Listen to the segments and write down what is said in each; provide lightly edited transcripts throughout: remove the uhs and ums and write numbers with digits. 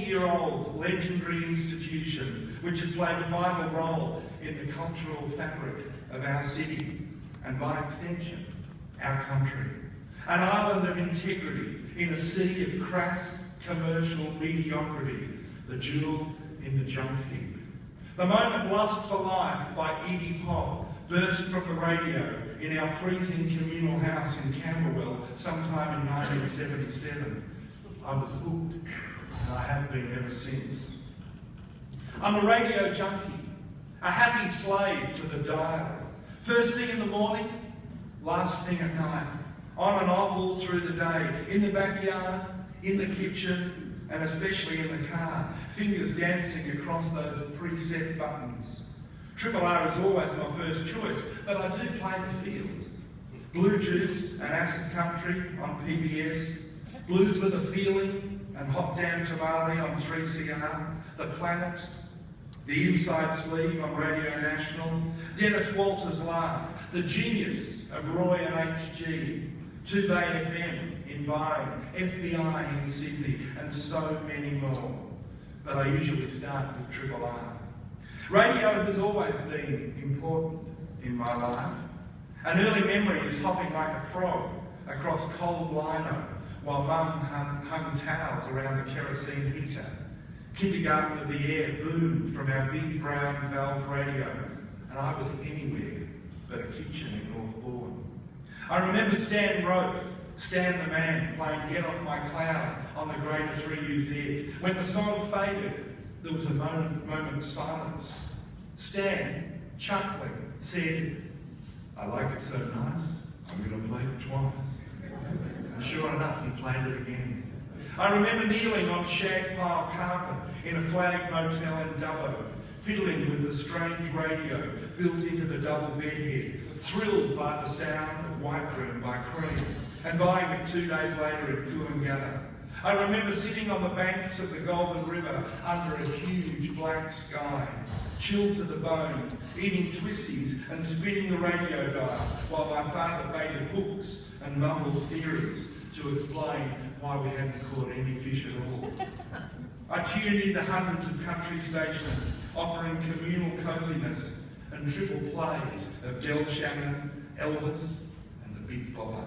40-year-old legendary institution which has played a vital role in the cultural fabric of our city and, by extension, our country. An island of integrity in a sea of crass commercial mediocrity, the jewel in the junk heap. The moment Lust for Life by Iggy Pop burst from the radio in our freezing communal house in Camberwell sometime in 1977. I was hooked, and I have been ever since. I'm a radio junkie, a happy slave to the dial. First thing in the morning, last thing at night, on and off all through the day, in the backyard, in the kitchen, and especially in the car, fingers dancing across those preset buttons. Triple R is always my first choice, but I do play the field. Blue Juice and Acid Country on PBS, Blues with a Feeling and Hot Damn Tamale on 3CR, The Planet, The Inside Sleeve on Radio National, Dennis Walter's Laugh, The Genius of Roy and HG, 2Bay FM in Byron, FBI in Sydney, and so many more. But I usually start with Triple R. Radio has always been important in my life. An early memory is hopping like a frog across cold lino while Mum hung towels around the kerosene heater. Kindergarten of the Air boomed from our big brown valve radio, and I was anywhere but a kitchen in Northbourne. I remember Stan Roth, Stan the Man, playing Get Off My Cloud on the Greater 3UZ. When the song faded, there was a moment's silence. Stan, chuckling, said, "I like it so nice, I'm going to play it twice." And sure enough, he played it again. I remember kneeling on shag pile carpet in a flag motel in Dubbo, fiddling with the strange radio built into the double bedhead, thrilled by the sound of White Room by Cream, and buying it 2 days later in Coolangatta. I remember sitting on the banks of the Golden River under a huge black sky, chilled to the bone, eating twisties and spinning the radio dial while my father baited hooks and mumbled theories to explain why we hadn't caught any fish at all. I tuned into hundreds of country stations offering communal coziness and triple plays of Del Shannon, Elvis and the Big Bopper.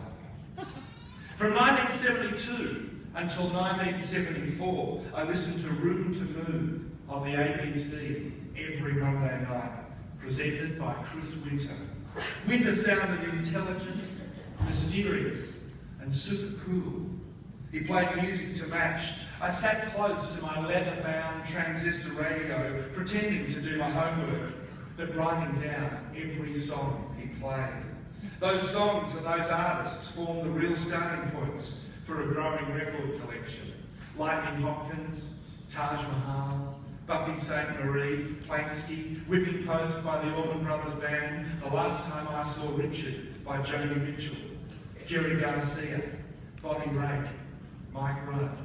From 1972 until 1974, I listened to Room to Move on the ABC every Monday night, presented by Chris Winter. Winter sounded intelligent, mysterious, and super cool. He played music to match. I sat close to my leather-bound transistor radio, pretending to do my homework, but writing down every song he played. Those songs and those artists formed the real starting points for a growing record collection. Lightning Hopkins, Taj Mahal, Buffy St. Marie, Planksky, Whipping Post by the Allman Brothers Band, The Last Time I Saw Richard by Joni Mitchell, Jerry Garcia, Bonnie Raitt, Mike Rudd.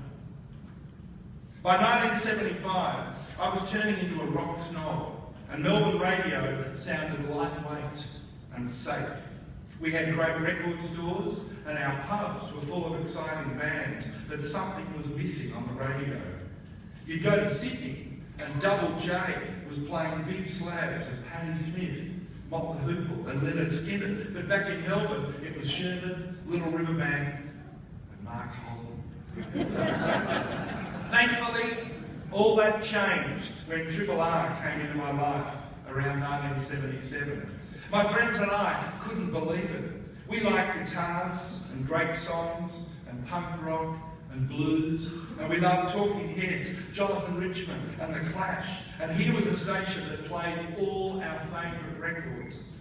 By 1975, I was turning into a rock snob, and Melbourne radio sounded lightweight and safe. We had great record stores, and our pubs were full of exciting bands, but something was missing on the radio. You'd go to Sydney, and Double J was playing big slabs of Patti Smith, Mott the Hoople, and Leonard Skinner, but back in Melbourne, it was Sherman, Little River Band, and Mark Holden. Thankfully, all that changed when Triple R came into my life around 1977. My friends and I couldn't believe it. We liked guitars and great songs and punk rock and blues, and we loved Talking Heads, Jonathan Richman and The Clash, and here was a station that played all our favourite records